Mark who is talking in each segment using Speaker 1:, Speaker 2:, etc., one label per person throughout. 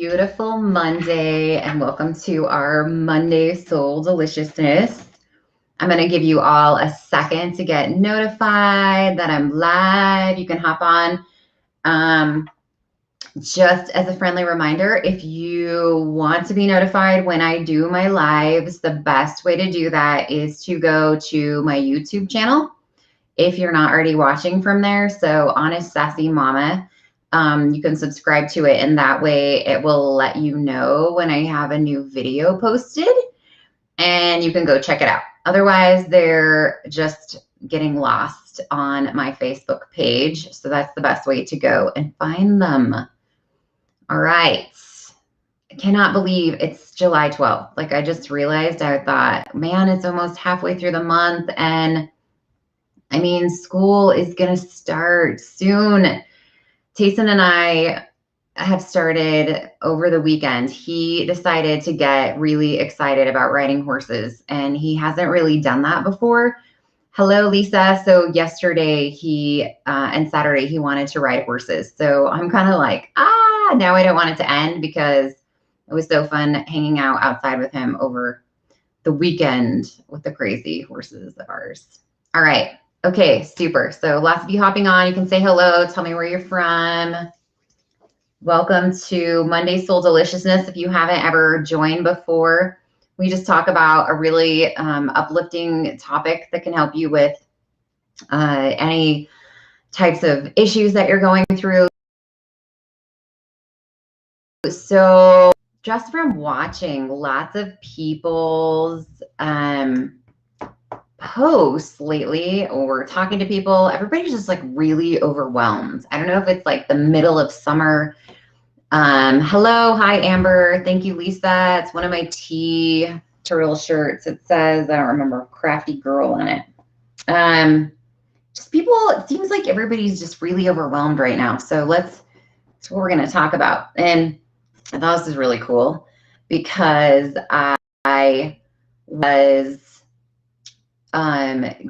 Speaker 1: beautiful Monday and welcome to our Monday Soul Deliciousness. I'm going to give you all a second to get notified that I'm live. You can hop on. Just as a friendly reminder, if you want to be notified when I do my lives, the best way to do that is to go to my YouTube channel if you're not already watching from there. So Honest Sassy Mama. You can subscribe to it, and that way it will let you know when I have a new video posted, and you can go check it out. Otherwise, they're just getting lost on my Facebook page. So that's the best way to go and find them. All right. I cannot believe it's July 12th. Like, I just realized, I thought, man, it's almost halfway through the month. And I mean, school is going to start soon. Tayson and I have started over the weekend. He decided to get really excited about riding horses, and he hasn't really done that before. Hello, Lisa. So yesterday and Saturday he wanted to ride horses. So I'm kind of like, now I don't want it to end because it was so fun hanging out outside with him over the weekend with the crazy horses of ours. All right. Okay, super. So lots of you hopping on. You can say hello. Tell me where you're from. Welcome to Monday Soul Deliciousness. If you haven't ever joined before, we just talk about a really uplifting topic that can help you with any types of issues that you're going through. So just from watching lots of people's posts lately or talking to people, everybody's just like really overwhelmed. I don't know if it's like the middle of summer. Hello, hi Amber. Thank you, Lisa. It's one of my tea turtle shirts. It says, I don't remember, crafty girl on it. Just people, it seems like everybody's just really overwhelmed right now. So that's what we're going to talk about. And I thought this is really cool because I was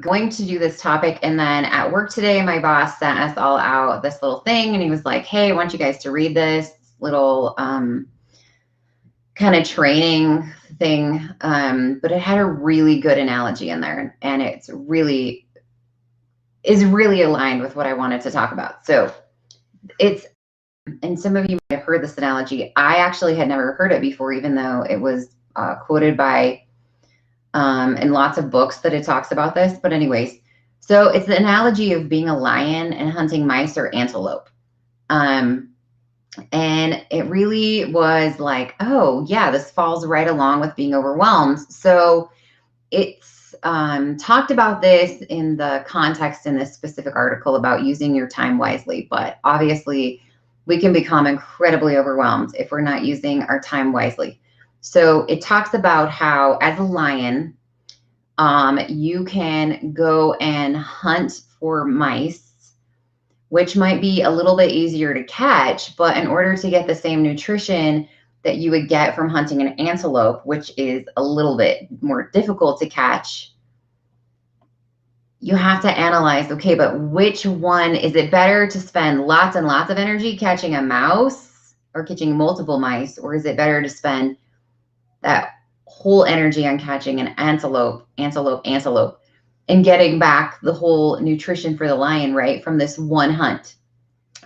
Speaker 1: going to do this topic, and then at work today my boss sent us all out this little thing, and he was like, hey, I want you guys to read this little kind of training thing, but it had a really good analogy in there, and it's really aligned with what I wanted to talk about. So it's, and some of you might have heard this analogy. I actually had never heard it before, even though it was quoted by in lots of books that it talks about this. But anyways, so it's the analogy of being a lion and hunting mice or antelope. And it really was like, oh yeah, this falls right along with being overwhelmed. So it's talked about this in the context in this specific article about using your time wisely. But obviously we can become incredibly overwhelmed if we're not using our time wisely. So it talks about how, as a lion, you can go and hunt for mice, which might be a little bit easier to catch, but in order to get the same nutrition that you would get from hunting an antelope, which is a little bit more difficult to catch, you have to analyze, okay, but which one, is it better to spend lots and lots of energy catching a mouse or catching multiple mice, or is it better to spend that whole energy on catching an antelope, and getting back the whole nutrition for the lion, right, from this one hunt?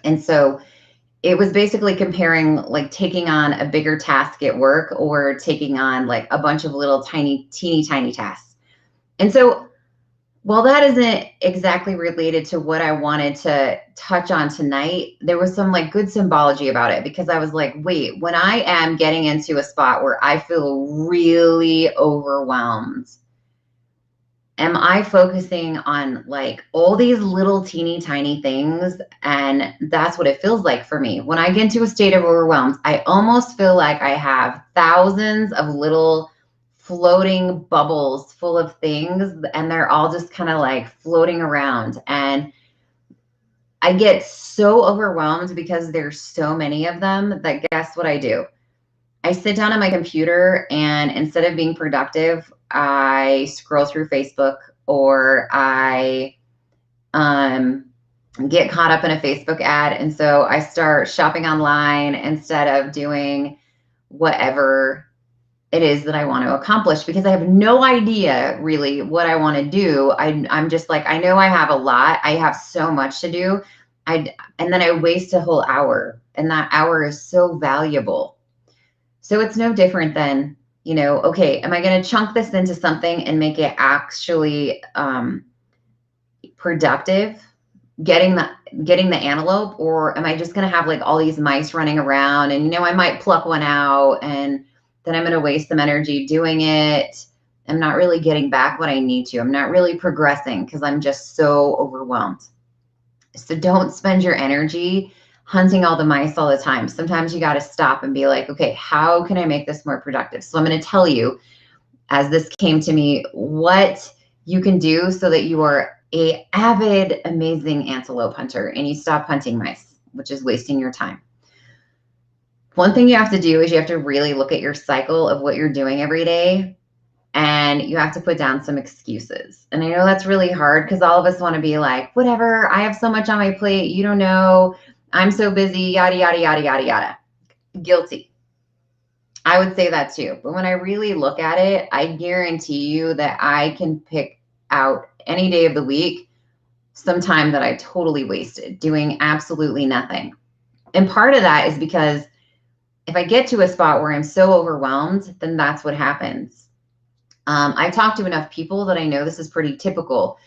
Speaker 1: And so it was basically comparing like taking on a bigger task at work or taking on like a bunch of little teeny tiny tasks. And so while that isn't exactly related to what I wanted to touch on tonight, there was some like good symbology about it, because I was like, wait, when I am getting into a spot where I feel really overwhelmed, am I focusing on like all these little teeny tiny things? And that's what it feels like for me. When I get into a state of overwhelmed, I almost feel like I have thousands of little floating bubbles full of things, and they're all just kind of like floating around. And I get so overwhelmed because there's so many of them that, guess what I do? I sit down on my computer, and instead of being productive, I scroll through Facebook, or I get caught up in a Facebook ad. And so I start shopping online instead of doing whatever it is that I want to accomplish, because I have no idea really what I want to do. I'm just like, I know I have a lot. I have so much to do. And then I waste a whole hour, and that hour is so valuable. So it's no different than, okay, am I going to chunk this into something and make it actually productive? Getting the antelope, or am I just going to have like all these mice running around, and I might pluck one out, and then I'm going to waste some energy doing it. I'm not really getting back what I need to. I'm not really progressing because I'm just so overwhelmed. So don't spend your energy hunting all the mice all the time. Sometimes you got to stop and be like, okay, how can I make this more productive? So I'm going to tell you, as this came to me, what you can do so that you are an avid, amazing antelope hunter and you stop hunting mice, which is wasting your time. One thing you have to do is you have to really look at your cycle of what you're doing every day, and you have to put down some excuses. And I know that's really hard because all of us want to be like, whatever, I have so much on my plate, you don't know, I'm so busy, yada, yada, yada, yada, yada. Guilty. I would say that too. But when I really look at it, I guarantee you that I can pick out any day of the week some time that I totally wasted doing absolutely nothing. And part of that is because if I get to a spot where I'm so overwhelmed, then that's what happens. I talk to enough people that I know this is pretty typical.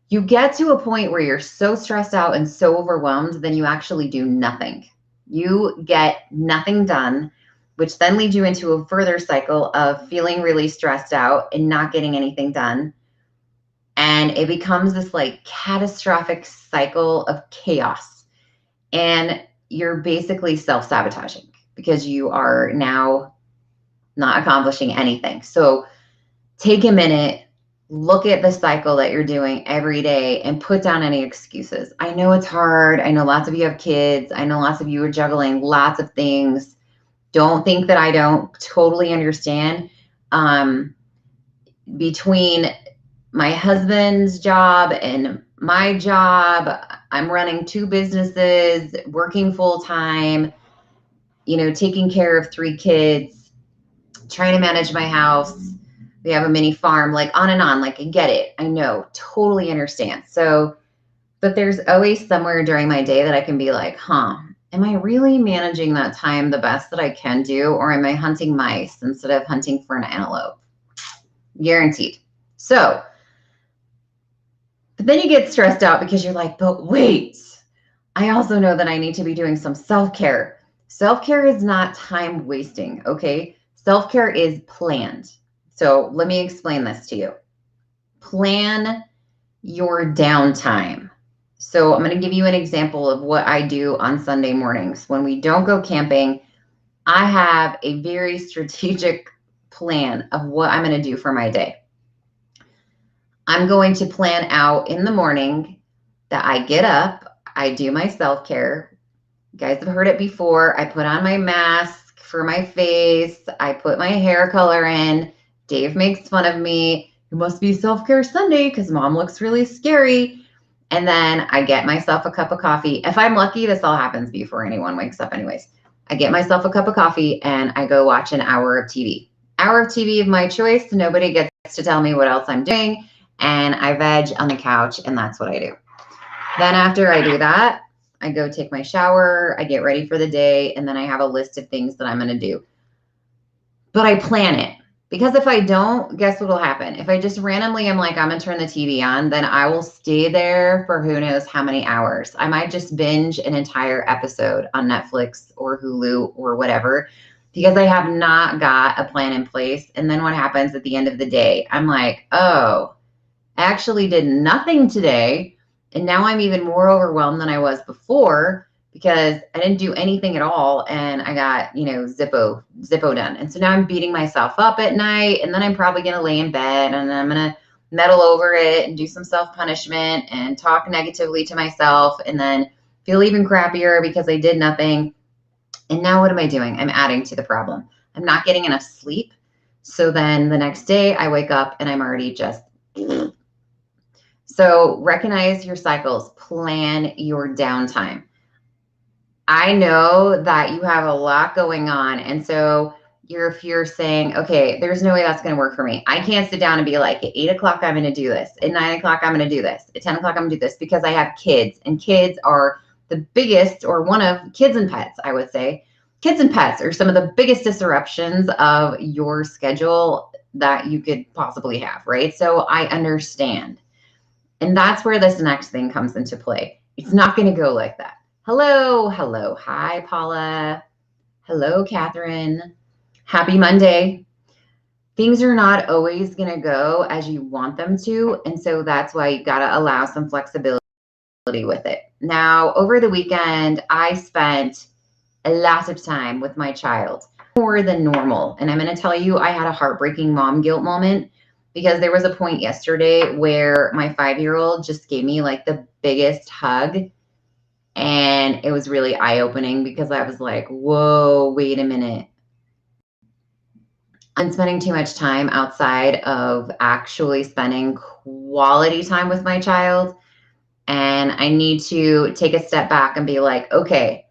Speaker 1: You get to a point where you're so stressed out and so overwhelmed, then you actually do nothing. You get nothing done, which then leads you into a further cycle of feeling really stressed out and not getting anything done. And it becomes this like catastrophic cycle of chaos. And you're basically self-sabotaging because you are now not accomplishing anything. So take a minute, look at the cycle that you're doing every day and put down any excuses. I know it's hard. I know lots of you have kids. I know lots of you are juggling lots of things. Don't think that I don't totally understand. Between my husband's job and my job, I'm running 2 businesses, working full time, taking care of 3 kids, trying to manage my house. We have a mini farm, like on and on. Like, I get it. I know, totally understand. So, but there's always somewhere during my day that I can be like, am I really managing that time the best that I can do? Or am I hunting mice instead of hunting for an antelope? Guaranteed. So, but then you get stressed out because you're like, but wait, I also know that I need to be doing some self-care. Self-care is not time wasting, okay? Self-care is planned. So let me explain this to you. Plan your downtime. So I'm going to give you an example of what I do on Sunday mornings. When we don't go camping, I have a very strategic plan of what I'm going to do for my day. I'm going to plan out in the morning that I get up, I do my self-care. You guys have heard it before. I put on my mask for my face. I put my hair color in. Dave makes fun of me. It must be self-care Sunday because mom looks really scary. And then I get myself a cup of coffee. If I'm lucky, this all happens before anyone wakes up anyways. I get myself a cup of coffee and I go watch an hour of TV. Hour of TV of my choice. Nobody gets to tell me what else I'm doing. And I veg on the couch, and that's what I do. Then after I do that, I go take my shower, I get ready for the day, and then I have a list of things that I'm going to do. But I plan it, because if I don't, guess what will happen? If I just randomly am like, I'm going to turn the TV on, then I will stay there for who knows how many hours. I might just binge an entire episode on Netflix or Hulu or whatever, because I have not got a plan in place. And then what happens at the end of the day? I'm like, oh, I actually did nothing today. And now I'm even more overwhelmed than I was before because I didn't do anything at all. And I got, Zippo done. And so now I'm beating myself up at night. And then I'm probably going to lay in bed and I'm going to meddle over it and do some self-punishment and talk negatively to myself and then feel even crappier because I did nothing. And now what am I doing? I'm adding to the problem. I'm not getting enough sleep. So then the next day I wake up and I'm already just So recognize your cycles, plan your downtime. I know that you have a lot going on. And so if you're saying, okay, there's no way that's going to work for me. I can't sit down and be like, at 8 o'clock, I'm going to do this. At 9 o'clock, I'm going to do this. At 10 o'clock, I'm going to do this, because I have kids, and kids are the biggest, or one of kids and pets, I would say. Kids and pets are some of the biggest disruptions of your schedule that you could possibly have, right? So I understand. And that's where this next thing comes into play. It's not going to go like that. Hello. Hi, Paula. Hello, Catherine. Happy Monday. Things are not always going to go as you want them to. And so that's why you got to allow some flexibility with it. Now, over the weekend, I spent a lot of time with my child, more than normal. And I'm going to tell you, I had a heartbreaking mom guilt moment, because there was a point yesterday where my 5-year-old just gave me like the biggest hug. And it was really eye-opening, because I was like, whoa, wait a minute. I'm spending too much time outside of actually spending quality time with my child. And I need to take a step back and be like, okay,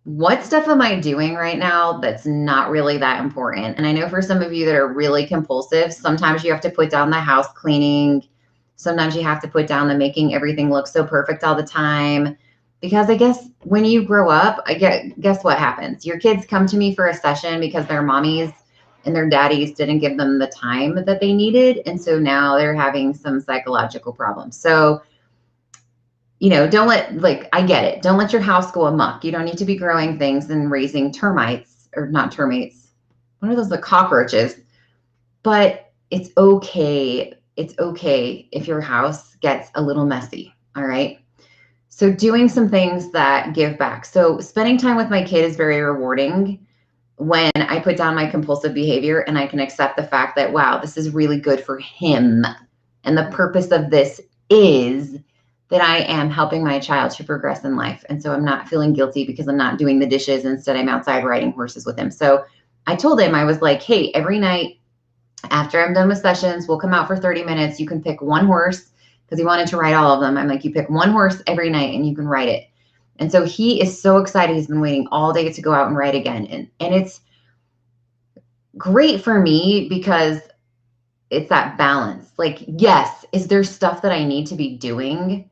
Speaker 1: what stuff am I doing right now that's not really that important? And I know for some of you that are really compulsive, sometimes you have to put down the house cleaning. Sometimes you have to put down the making everything look so perfect all the time. Because I guess when you grow up, guess what happens? Your kids come to me for a session because their mommies and their daddies didn't give them the time that they needed. And so now they're having some psychological problems. So don't I get it. Don't let your house go amok. You don't need to be growing things and raising termites, or not termites. What are those? The cockroaches. But it's okay. It's okay if your house gets a little messy. All right. So doing some things that give back. So spending time with my kid is very rewarding when I put down my compulsive behavior and I can accept the fact that, wow, this is really good for him. And the purpose of this is that I am helping my child to progress in life. And so I'm not feeling guilty because I'm not doing the dishes. Instead, I'm outside riding horses with him. So I told him, I was like, hey, every night after I'm done with sessions, we'll come out for 30 minutes. You can pick one horse, because he wanted to ride all of them. I'm like, you pick one horse every night and you can ride it. And so he is so excited. He's been waiting all day to go out and ride again. And it's great for me because it's that balance. Like, yes, is there stuff that I need to be doing?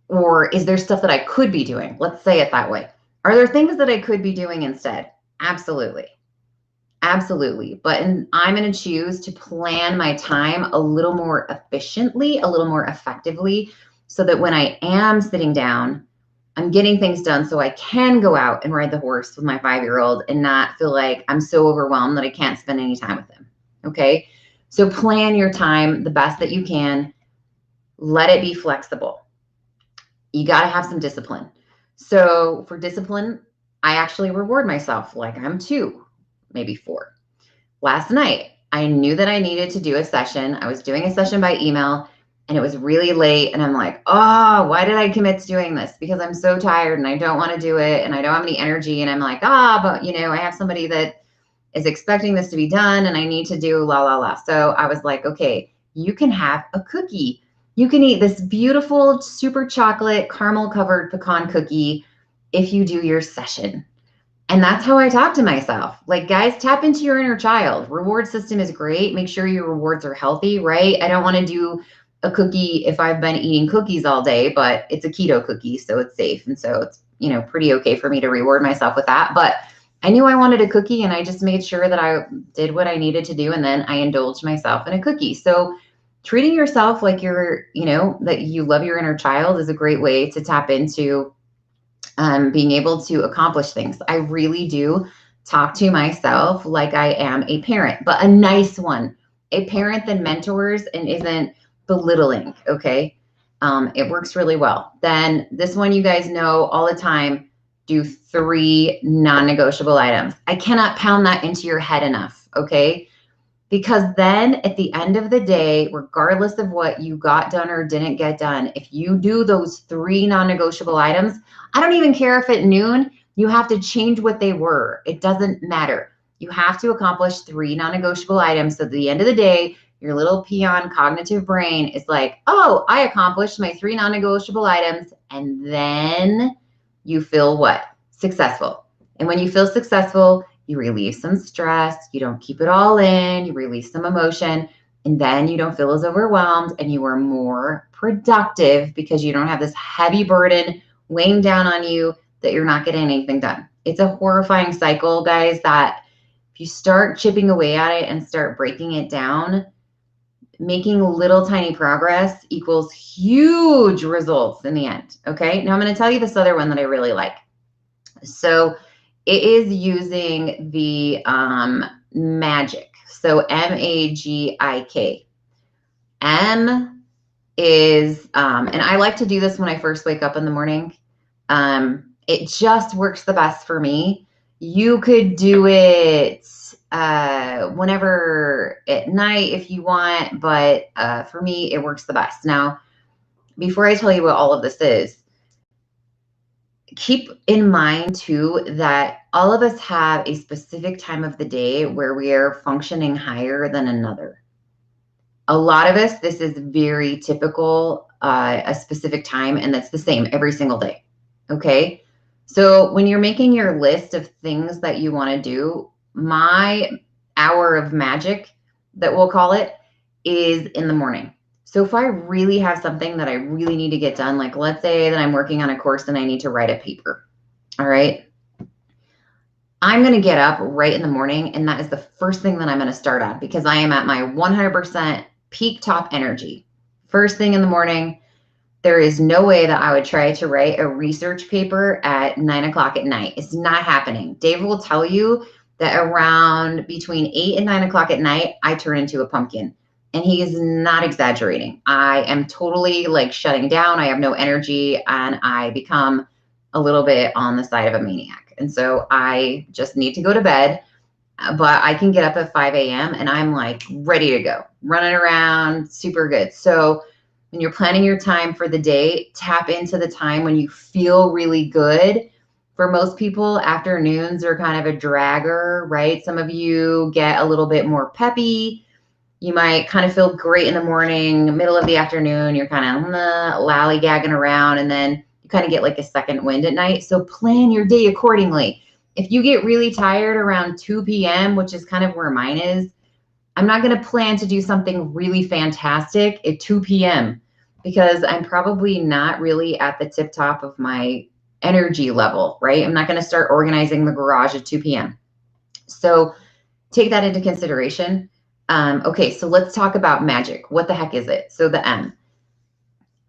Speaker 1: Or is there stuff that I could be doing? Let's say it that way. Are there things that I could be doing instead? Absolutely. Absolutely. But I'm going to choose to plan my time a little more efficiently, a little more effectively, so that when I am sitting down, I'm getting things done so I can go out and ride the horse with my 5-year-old and not feel like I'm so overwhelmed that I can't spend any time with him. Okay. So plan your time the best that you can. Let it be flexible. You got to have some discipline. So for discipline, I actually reward myself like I'm 2, maybe 4. Last night, I knew that I needed to do a session. I was doing a session by email and it was really late. And I'm like, oh, why did I commit to doing this? Because I'm so tired and I don't want to do it. And I don't have any energy. And I'm like, but I have somebody that is expecting this to be done and I need to do la, la, la. So I was like, okay, you can have a cookie. You can eat this beautiful, super chocolate, caramel covered pecan cookie if you do your session. And that's how I talk to myself. Like, guys, tap into your inner child. Reward system is great. Make sure your rewards are healthy, right? I don't want to do a cookie if I've been eating cookies all day, but it's a keto cookie, so it's safe. And so it's, pretty okay for me to reward myself with that. But I knew I wanted a cookie and I just made sure that I did what I needed to do. And then I indulged myself in a cookie. So treating yourself like that you love your inner child is a great way to tap into being able to accomplish things. I really do talk to myself like I am a parent, but a nice one, a parent that mentors and isn't belittling. Okay. It works really well. Then this one, you guys know all the time, do 3 non-negotiable items. I cannot pound that into your head enough. Okay. Because then at the end of the day, regardless of what you got done or didn't get done, if you do those 3 non-negotiable items, I don't even care if at noon you have to change what they were. It doesn't matter. You have to accomplish 3 non-negotiable items. So at the end of the day, your little peon cognitive brain is like, oh, I accomplished my 3 non-negotiable items. And then you feel what? Successful. And when you feel successful, you relieve some stress. You don't keep it all in. You release some emotion. And then you don't feel as overwhelmed and you are more productive because you don't have this heavy burden weighing down on you that you're not getting anything done. It's a horrifying cycle, guys, that if you start chipping away at it and start breaking it down, making little tiny progress equals huge results in the end. Okay. Now I'm going to tell you this other one that I really like. So it is using the magic. So MAGIK. M is, and I like to do this when I first wake up in the morning. It just works the best for me. You could do it whenever at night if you want, but for me, it works the best. Now, before I tell you what all of this is, keep in mind too that all of us have a specific time of the day where we are functioning higher than another. A lot of us, this is very typical, a specific time, and that's the same every single day. Okay. So when you're making your list of things that you want to do, my hour of magic, that we'll call it, is in the morning. So if I really have something that I really need to get done, like let's say that I'm working on a course and I need to write a paper. All right. I'm going to get up right in the morning, and that is the first thing that I'm going to start on because I am at my 100% peak top energy. First thing in the morning. There is no way that I would try to write a research paper at 9 o'clock at night. It's not happening. Dave will tell you that around between 8 and 9 o'clock at night, I turn into a pumpkin. And he is not exaggerating. I am totally like shutting down. I have no energy and I become a little bit on the side of a maniac. And so I just need to go to bed, but I can get up at 5 a.m. and I'm like ready to go, running around, super good. So when you're planning your time for the day, tap into the time when you feel really good. For most people, afternoons are kind of a dragger, right? Some of you get a little bit more peppy. You might kind of feel great in the morning, middle of the afternoon, you're kind of lollygagging around, and then you kind of get like a second wind at night. So plan your day accordingly. If you get really tired around 2 p.m., which is kind of where mine is, I'm not going to plan to do something really fantastic at 2 p.m. because I'm probably not really at the tip top of my energy level, right? I'm not going to start organizing the garage at 2 p.m. So take that into consideration. Okay, so let's talk about magic. What the heck is it? So the M,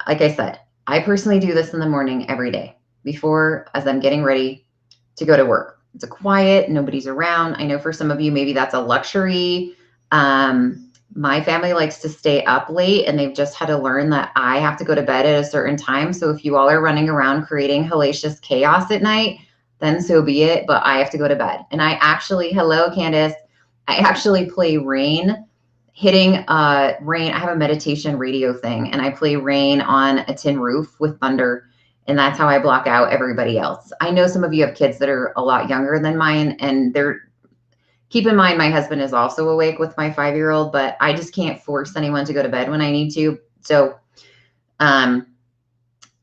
Speaker 1: like I said, I personally do this in the morning every day before as I'm getting ready to go to work. It's a quiet, nobody's around. I know for some of you, maybe that's a luxury. My family likes to stay up late and they've just had to learn that I have to go to bed at a certain time. So if you all are running around creating hellacious chaos at night, then so be it, but I have to go to bed. And I actually, hello, Candace, I actually play rain, hitting rain. I have a meditation radio thing and I play rain on a tin roof with thunder. And that's how I block out everybody else. I know some of you have kids that are a lot younger than mine and keep in mind, my husband is also awake with my 5-year-old, but I just can't force anyone to go to bed when I need to. So, so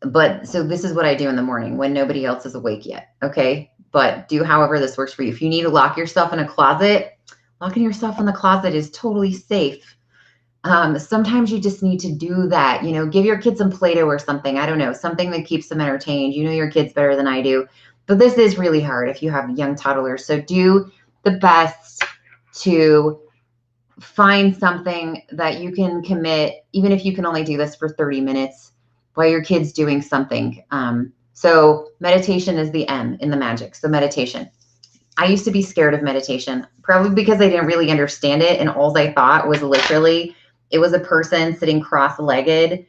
Speaker 1: this is what I do in the morning when nobody else is awake yet. Okay. But do however this works for you. If you need to lock yourself in a closet, locking yourself in the closet is totally safe. Sometimes you just need to do that. You know, give your kids some Play-Doh or something. I don't know, something that keeps them entertained. You know your kids better than I do. But this is really hard if you have young toddlers. So do the best to find something that you can commit, even if you can only do this for 30 minutes while your kid's doing something. So meditation is the M in the magic. So meditation. I used to be scared of meditation, probably because I didn't really understand it. And all I thought was literally, it was a person sitting cross-legged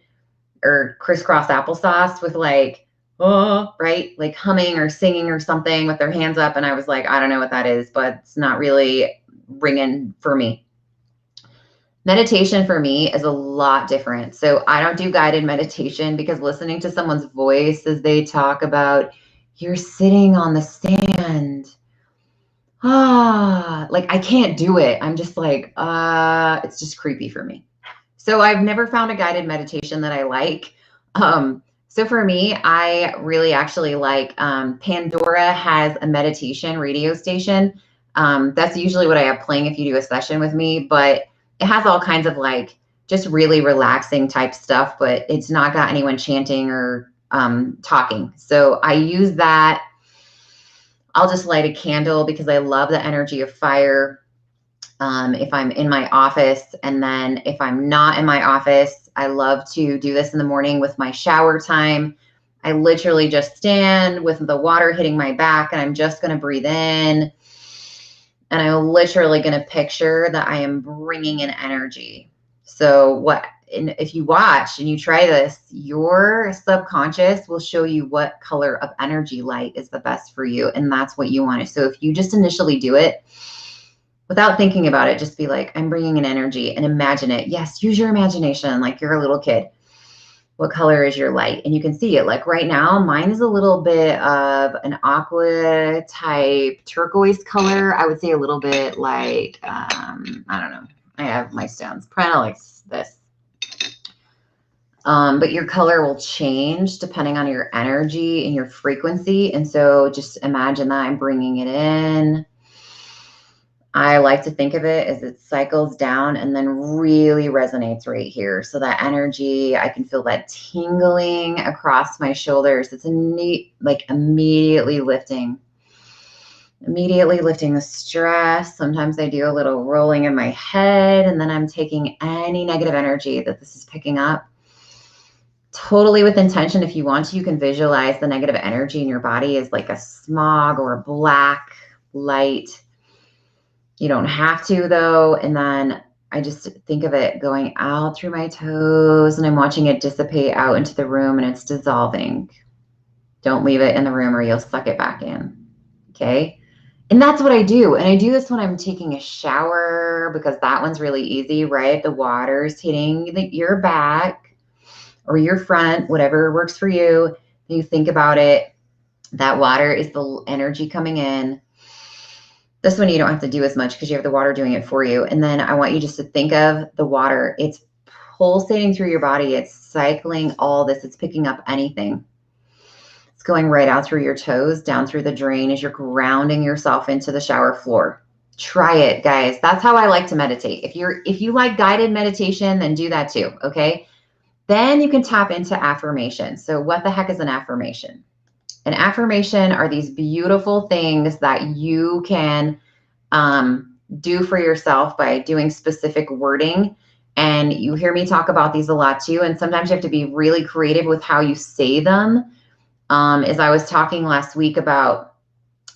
Speaker 1: or crisscross applesauce with like, oh, right? Like humming or singing or something with their hands up. And I was like, I don't know what that is, but it's not really ringing for me. Meditation for me is a lot different. So I don't do guided meditation because listening to someone's voice as they talk about you're sitting on the sand. like I can't do it. I'm just like, it's just creepy for me. So I've never found a guided meditation that I like. So for me, I really actually like Pandora has a meditation radio station. That's usually what I have playing if you do a session with me, but it has all kinds of like just really relaxing type stuff, but it's not got anyone chanting or talking. So I use that. I'll just light a candle because I love the energy of fire. If I'm in my office, and then if I'm not in my office, I love to do this in the morning with my shower time. I literally just stand with the water hitting my back, and I'm just going to breathe in. And I'm literally going to picture that I am bringing in energy. So if you watch and you try this, your subconscious will show you what color of energy light is the best for you. And that's what you want. So if you just initially do it without thinking about it, just be like, I'm bringing in energy, and imagine it. Yes, use your imagination like you're a little kid. What color is your light? And you can see it. Like right now, mine is a little bit of an aqua type turquoise color. I would say a little bit like, I don't know. I have my stones, kind of like this. But your color will change depending on your energy and your frequency. And so just imagine that I'm bringing it in. I like to think of it as it cycles down and then really resonates right here. So that energy, I can feel that tingling across my shoulders. It's a neat, like immediately lifting the stress. Sometimes I do a little rolling in my head, and then I'm taking any negative energy that this is picking up. Totally with intention. If you want to, you can visualize the negative energy in your body as like a smog or a black light. You don't have to though. And then I just think of it going out through my toes, and I'm watching it dissipate out into the room, and it's dissolving. Don't leave it in the room or you'll suck it back in. Okay. And that's what I do. And I do this when I'm taking a shower, because that one's really easy, right? The water's hitting your back or your front, whatever works for you. You think about it. That water is the energy coming in. This one you don't have to do as much because you have the water doing it for you. And then I want you just to think of the water. It's pulsating through your body. It's cycling all this. It's picking up anything. It's going right out through your toes, down through the drain as you're grounding yourself into the shower floor. Try it, guys. That's how I like to meditate. If you like guided meditation, then do that too, okay? Then you can tap into affirmations. So what the heck is an affirmation? An affirmation are these beautiful things that you can do for yourself by doing specific wording. And you hear me talk about these a lot too. And sometimes you have to be really creative with how you say them. As I was talking last week about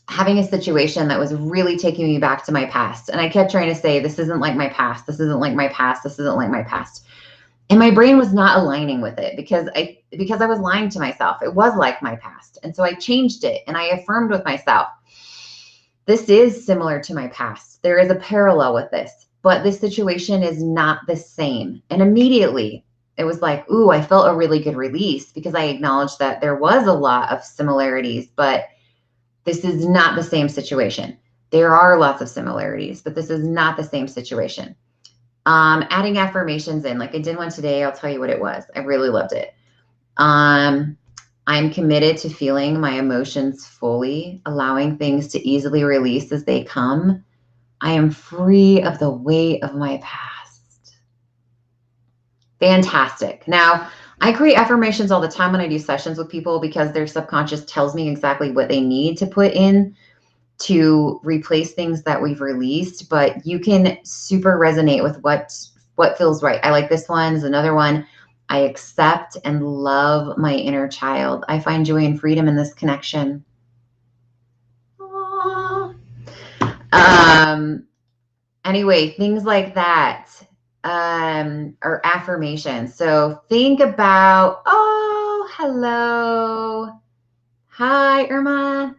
Speaker 1: having a situation that was really taking me back to my past. And I kept trying to say, this isn't like my past. This isn't like my past. This isn't like my past. And my brain was not aligning with it because I was lying to myself. It was like my past. And so I changed it and I affirmed with myself, this is similar to my past. There is a parallel with this, but this situation is not the same. And immediately it was like, ooh, I felt a really good release because I acknowledged that there was a lot of similarities, but this is not the same situation. There are lots of similarities, but this is not the same situation. Adding affirmations in, like I did one today. I'll tell you what it was. I really loved it. I'm committed to feeling my emotions fully, allowing things to easily release as they come. I am free of the weight of my past. Fantastic. Now, I create affirmations all the time when I do sessions with people because their subconscious tells me exactly what they need to put in to replace things that we've released, but you can super resonate with what feels right. I like this one. Is another one. I accept and love my inner child. I find joy and freedom in this connection. Anyway, things like that are affirmations. So think about, oh, hello. Hi, Irma.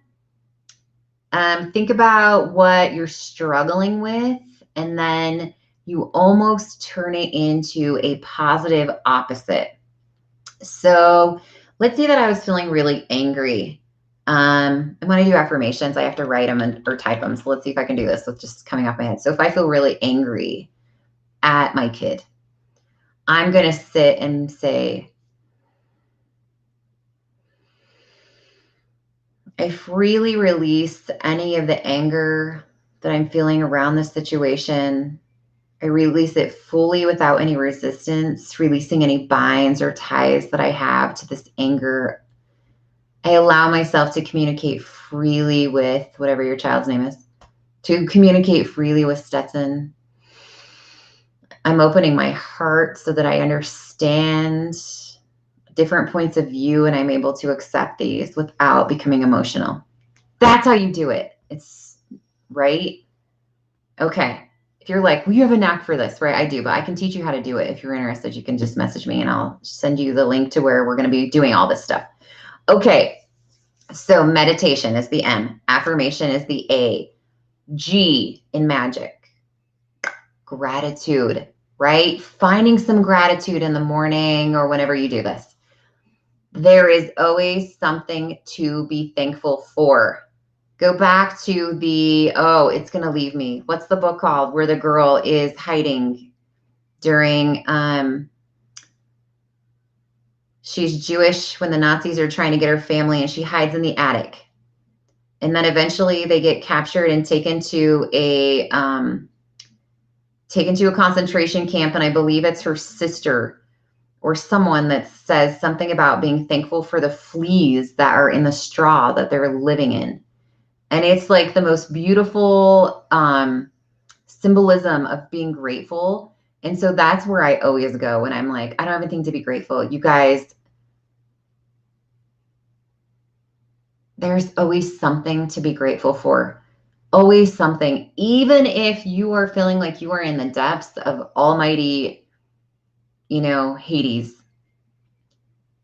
Speaker 1: Think about what you're struggling with, and then you almost turn it into a positive opposite. So let's say that I was feeling really angry. And when I do affirmations, I have to write them or type them. So let's see if I can do this with just coming off my head. So if I feel really angry at my kid, I'm going to sit and say, I freely release any of the anger that I'm feeling around this situation. I release it fully without any resistance, releasing any binds or ties that I have to this anger. I allow myself to communicate freely with whatever your child's name is, to communicate freely with Stetson. I'm opening my heart so that I understand different points of view and I'm able to accept these without becoming emotional. That's how you do it. It's right. Okay. If you're like, well, you have a knack for this, right? I do, but I can teach you how to do it. If you're interested, you can just message me and I'll send you the link to where we're going to be doing all this stuff. Okay. So meditation is the M. Affirmation is the A. G in magic. Gratitude, right? Finding some gratitude in the morning or whenever you do this. There is always something to be thankful for. Go back to the, oh, it's going to leave me. What's the book called where the girl is hiding during, she's Jewish when the Nazis are trying to get her family and she hides in the attic. And then eventually they get captured and taken to a concentration camp. And I believe it's her sister or someone that says something about being thankful for the fleas that are in the straw that they're living in. And it's like the most beautiful symbolism of being grateful. And so that's where I always go when I'm like, I don't have anything to be grateful. You guys, there's always something to be grateful for. Always something. Even if you are feeling like you are in the depths of almighty, Hades,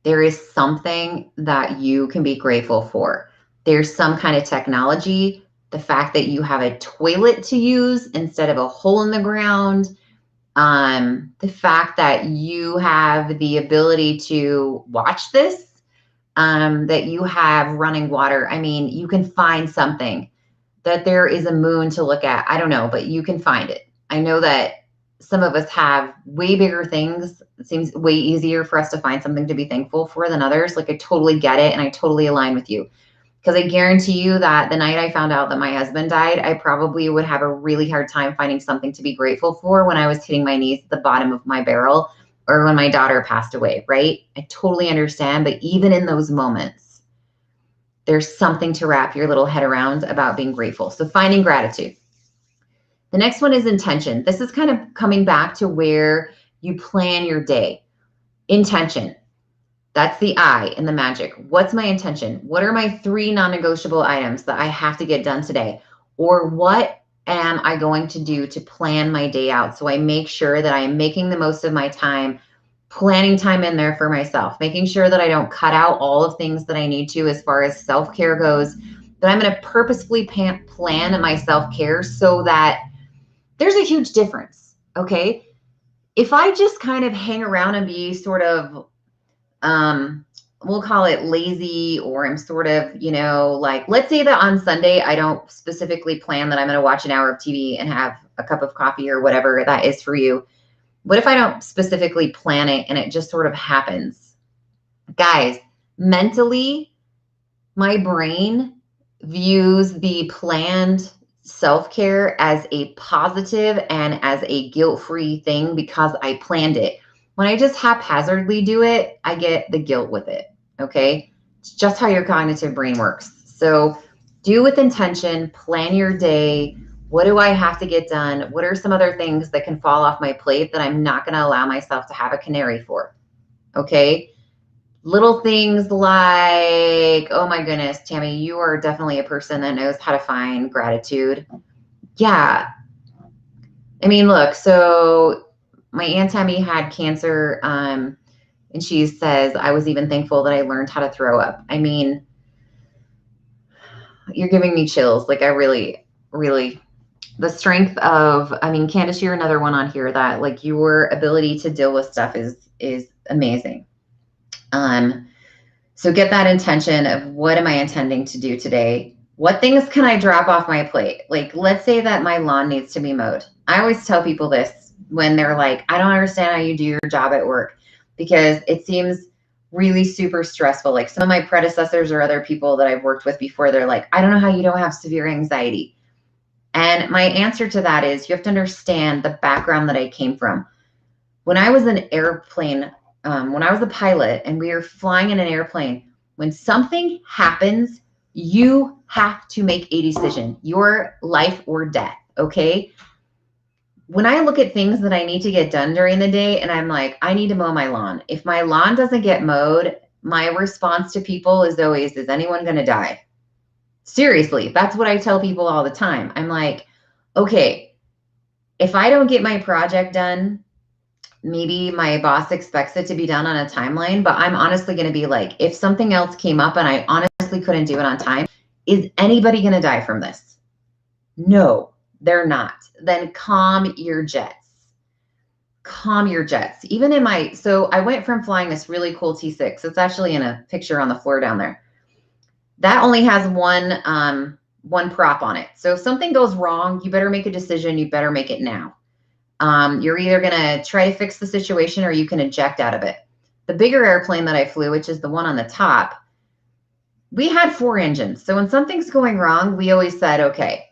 Speaker 1: there is something that you can be grateful for. There's some kind of technology, the fact that you have a toilet to use instead of a hole in the ground, the fact that you have the ability to watch this, that you have running water. I mean, you can find something, that there is a moon to look at. I don't know, but you can find it. I know that some of us have way bigger things. It seems way easier for us to find something to be thankful for than others. Like I totally get it. And I totally align with you. Because I guarantee you that the night I found out that my husband died, I probably would have a really hard time finding something to be grateful for when I was hitting my knees at the bottom of my barrel or when my daughter passed away, right? I totally understand. But even in those moments, there's something to wrap your little head around about being grateful. So finding gratitude. The next one is intention. This is kind of coming back to where you plan your day. Intention. That's the I in the magic. What's my intention? What are my 3 non-negotiable items that I have to get done today? Or what am I going to do to plan my day out so I make sure that I am making the most of my time, planning time in there for myself, making sure that I don't cut out all of things that I need to as far as self-care goes, that I'm going to purposefully plan my self-care so that there's a huge difference, okay? If I just kind of hang around and be sort of, we'll call it lazy, or I'm sort of, like, let's say that on Sunday, I don't specifically plan that I'm going to watch an hour of TV and have a cup of coffee or whatever that is for you. What if I don't specifically plan it and it just sort of happens? Guys, mentally, my brain views the planned self-care as a positive and as a guilt-free thing because I planned it. When I just haphazardly do it, I get the guilt with it, okay? It's just how your cognitive brain works. So do with intention, plan your day. What do I have to get done? What are some other things that can fall off my plate that I'm not going to allow myself to have a canary for, okay? Little things like, oh my goodness, Tammy, you are definitely a person that knows how to find gratitude. Yeah. I mean, look, so my Aunt Tammy had cancer, and she says, I was even thankful that I learned how to throw up. I mean, you're giving me chills. Like I really, really, the strength of, I mean, Candace, you're another one on here that like your ability to deal with stuff is amazing. So get that intention of what am I intending to do today? What things can I drop off my plate? Like, let's say that my lawn needs to be mowed. I always tell people this when they're like, I don't understand how you do your job at work, because it seems really super stressful. Like some of my predecessors or other people that I've worked with before, they're like, I don't know how you don't have severe anxiety. And my answer to that is you have to understand the background that I came from. When I was an airplane, when I was a pilot and we were flying in an airplane, when something happens, you have to make a decision, your life or death. Okay. When I look at things that I need to get done during the day and I'm like, I need to mow my lawn. If my lawn doesn't get mowed, my response to people is always, is anyone going to die? Seriously, that's what I tell people all the time. I'm like, okay, if I don't get my project done, maybe my boss expects it to be done on a timeline, but I'm honestly going to be like, if something else came up and I honestly couldn't do it on time, is anybody going to die from this? No, they're not. Then calm your jets. Calm your jets. Even in my, so I went from flying this really cool T6. It's actually in a picture on the floor down there. That only has one prop on it. So if something goes wrong, you better make a decision. You better make it now. You're either going to try to fix the situation or you can eject out of it. The bigger airplane that I flew, which is the one on the top, we had 4 engines. So when something's going wrong, we always said, okay,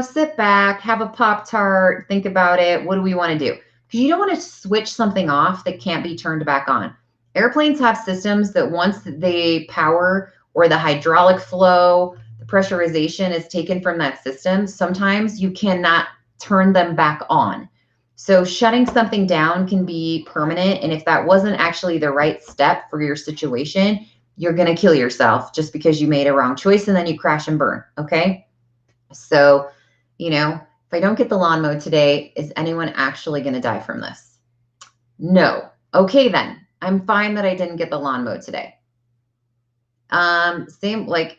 Speaker 1: sit back, have a Pop-Tart, think about it. What do we want to do? Because you don't want to switch something off that can't be turned back on. Airplanes have systems that once they power or the hydraulic flow, the pressurization is taken from that system, sometimes you cannot turn them back on. So shutting something down can be permanent. And if that wasn't actually the right step for your situation, you're going to kill yourself just because you made a wrong choice and then you crash and burn. Okay. So, if I don't get the lawn mowed today, is anyone actually going to die from this? No. Okay, then I'm fine that I didn't get the lawn mowed today. Same, like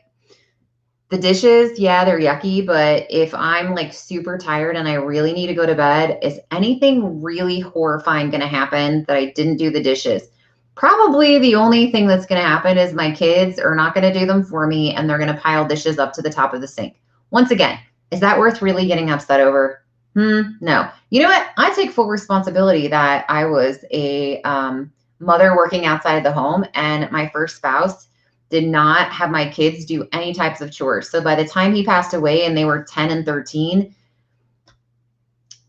Speaker 1: the dishes, yeah, they're yucky, but if I'm like super tired and I really need to go to bed, is anything really horrifying going to happen that I didn't do the dishes? Probably the only thing that's going to happen is my kids are not going to do them for me and they're going to pile dishes up to the top of the sink. Once again, is that worth really getting upset over? No. You know what? I take full responsibility that I was a mother working outside the home, and my first spouse did not have my kids do any types of chores. So by the time he passed away and they were 10 and 13,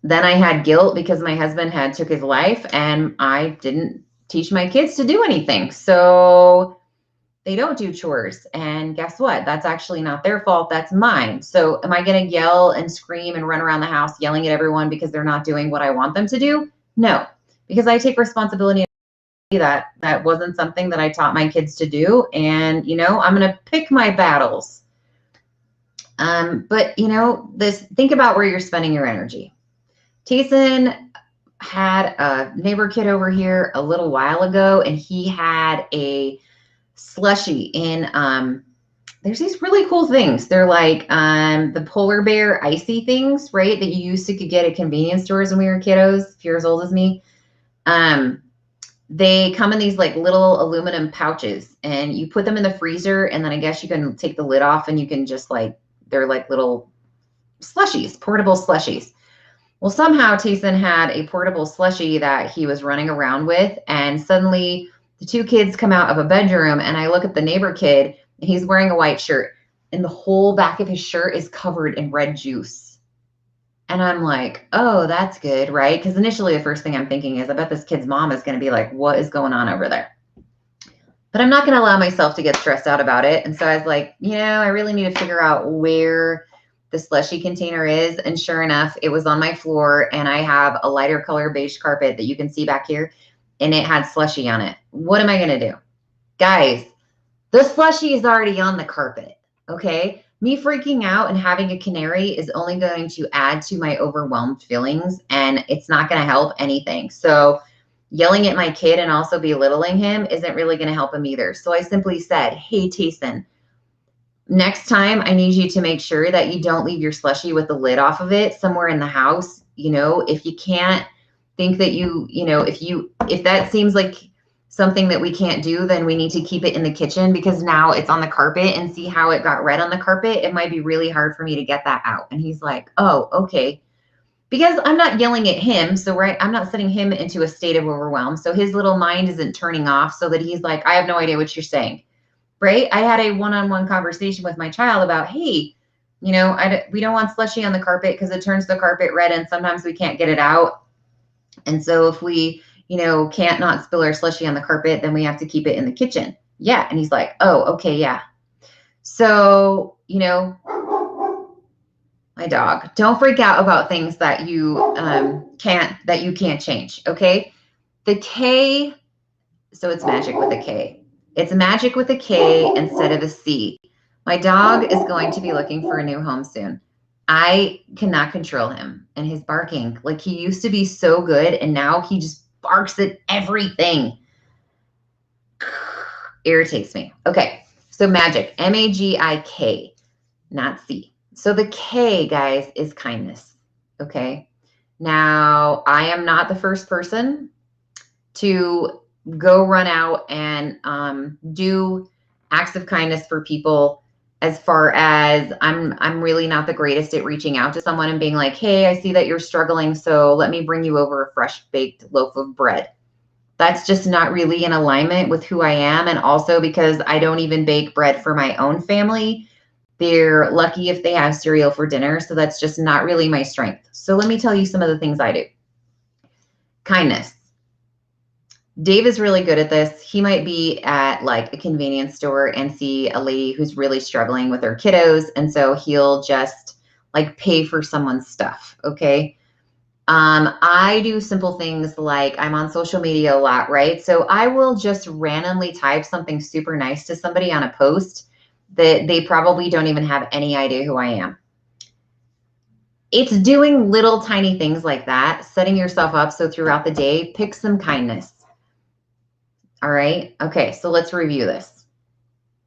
Speaker 1: then I had guilt because my husband had took his life and I didn't teach my kids to do anything. So they don't do chores. And guess what? That's actually not their fault. That's mine. So am I going to yell and scream and run around the house yelling at everyone because they're not doing what I want them to do? No, because I take responsibility that wasn't something that I taught my kids to do. And, I'm going to pick my battles. But think about where you're spending your energy. Tayson had a neighbor kid over here a little while ago, and he had a slushie in, there's these really cool things. They're like the polar bear icy things, right? That you used to could get at convenience stores when we were kiddos, if you're as old as me. They come in these like little aluminum pouches and you put them in the freezer, and then I guess you can take the lid off and you can just they're like little slushies, portable slushies. Well, somehow Tayson had a portable slushie that he was running around with, and suddenly the 2 kids come out of a bedroom and I look at the neighbor kid and he's wearing a white shirt and the whole back of his shirt is covered in red juice. And I'm like, oh, that's good, right? Because initially the first thing I'm thinking is I bet this kid's mom is going to be like, what is going on over there? But I'm not going to allow myself to get stressed out about it. And so I was like, I really need to figure out where the slushie container is. And sure enough, it was on my floor, and I have a lighter color beige carpet that you can see back here, and it had slushie on it. What am I going to do? Guys, the slushie is already on the carpet, okay? Me freaking out and having a canary is only going to add to my overwhelmed feelings, and it's not going to help anything. So yelling at my kid and also belittling him isn't really going to help him either. So I simply said, hey, Tayson, next time I need you to make sure that you don't leave your slushie with the lid off of it somewhere in the house. If you can't think that if that seems like something that we can't do, then we need to keep it in the kitchen because now it's on the carpet, and see how it got red on the carpet? It might be really hard for me to get that out. And he's like, oh, okay. Because I'm not yelling at him. So, right, I'm not setting him into a state of overwhelm. So his little mind isn't turning off so that he's like, I have no idea what you're saying. Right? I had a one-on-one conversation with my child about, hey, you know, we don't want slushy on the carpet because it turns the carpet red and sometimes we can't get it out. And so if we, you know, can't not spill our slushy on the carpet, then we have to keep it in the kitchen. Yeah. And he's like, oh, okay, yeah. So, you know, my dog, don't freak out about things that you can't change. Okay. The K, so it's magic with a K. It's magic with a K instead of a C. My dog is going to be looking for a new home soon. I cannot control him and his barking. Like, he used to be so good, and now he just barks at everything. Irritates me. Okay, so magic, M-A-G-I-K, not C. So the K, guys, is kindness. Okay. Now, I am not the first person to go run out and do acts of kindness for people. As far as I'm really not the greatest at reaching out to someone and being like, hey, I see that you're struggling, so let me bring you over a fresh baked loaf of bread. That's just not really in alignment with who I am. And also because I don't even bake bread for my own family. They're lucky if they have cereal for dinner. So that's just not really my strength. So let me tell you some of the things I do. Kindness. Dave is really good at this. He might be at like a convenience store and see a lady who's really struggling with her kiddos. And so he'll just like pay for someone's stuff. Okay. I do simple things like I'm on social media a lot, right? So I will just randomly type something super nice to somebody on a post that they probably don't even have any idea who I am. It's doing little tiny things like that, setting yourself up so throughout the day, pick some kindness. All right. Okay. So let's review this.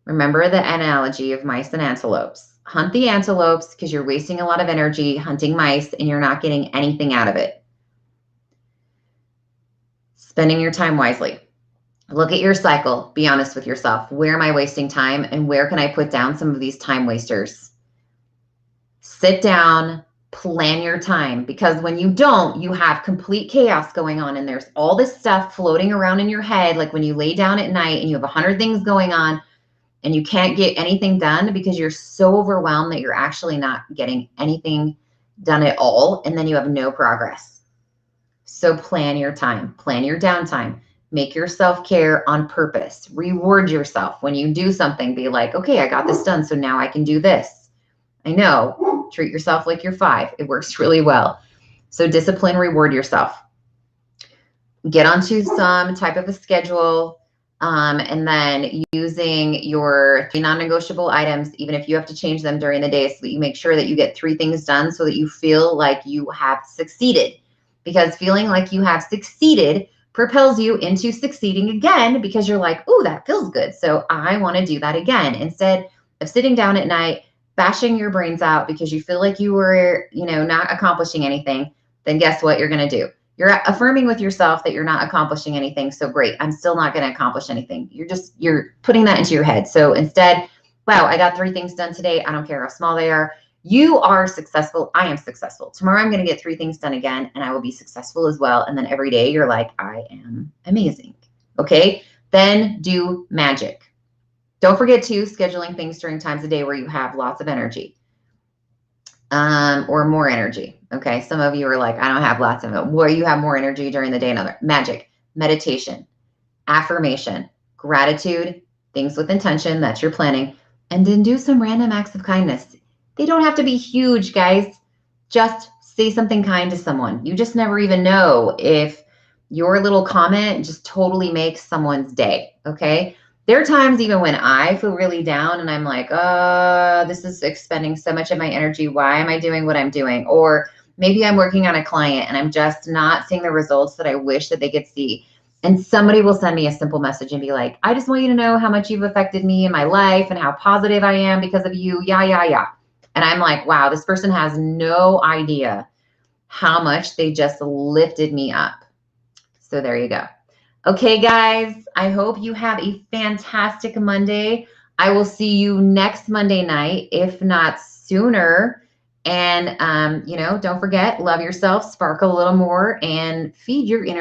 Speaker 1: Remember the analogy of mice and antelopes. Hunt the antelopes because you're wasting a lot of energy hunting mice and you're not getting anything out of it. Spending your time wisely. Look at your cycle. Be honest with yourself. Where am I wasting time and where can I put down some of these time wasters? Sit down, plan your time, because when you don't, you have complete chaos going on and there's all this stuff floating around in your head. Like when you lay down at night and you have 100 things going on and you can't get anything done because you're so overwhelmed that you're actually not getting anything done at all. And then you have no progress. So plan your time, plan your downtime, make your self-care on purpose, reward yourself. When you do something, be like, okay, I got this done. So now I can do this. I know, treat yourself like you're 5. It works really well. So discipline, reward yourself. Get onto some type of a schedule, and then using your 3 non-negotiable items, even if you have to change them during the day, so that you make sure that you get 3 things done so that you feel like you have succeeded. Because feeling like you have succeeded propels you into succeeding again because you're like, oh, that feels good. So I want to do that again. Instead of sitting down at night, bashing your brains out because you feel like you were, not accomplishing anything, then guess what you're going to do? You're affirming with yourself that you're not accomplishing anything. So great, I'm still not going to accomplish anything. You're putting that into your head. So instead, wow, I got 3 things done today. I don't care how small they are. You are successful. I am successful. Tomorrow I'm going to get 3 things done again and I will be successful as well. And then every day you're like, I am amazing. Okay. Then do magic. Don't forget to scheduling things during times of day where you have lots of energy, or more energy. Okay. Some of you are like, I don't have lots of it. Where you have more energy during the day. Another magic, meditation, affirmation, gratitude, things with intention. That's your planning. And then do some random acts of kindness. They don't have to be huge, guys. Just say something kind to someone. You just never even know if your little comment just totally makes someone's day. Okay. There are times even when I feel really down and I'm like, this is expending so much of my energy. Why am I doing what I'm doing? Or maybe I'm working on a client and I'm just not seeing the results that I wish that they could see. And somebody will send me a simple message and be like, I just want you to know how much you've affected me in my life and how positive I am because of you. Yeah. And I'm like, wow, this person has no idea how much they just lifted me up. So there you go. Okay, guys, I hope you have a fantastic Monday. I will see you next Monday night, if not sooner. And, don't forget, love yourself, sparkle a little more, and feed your inner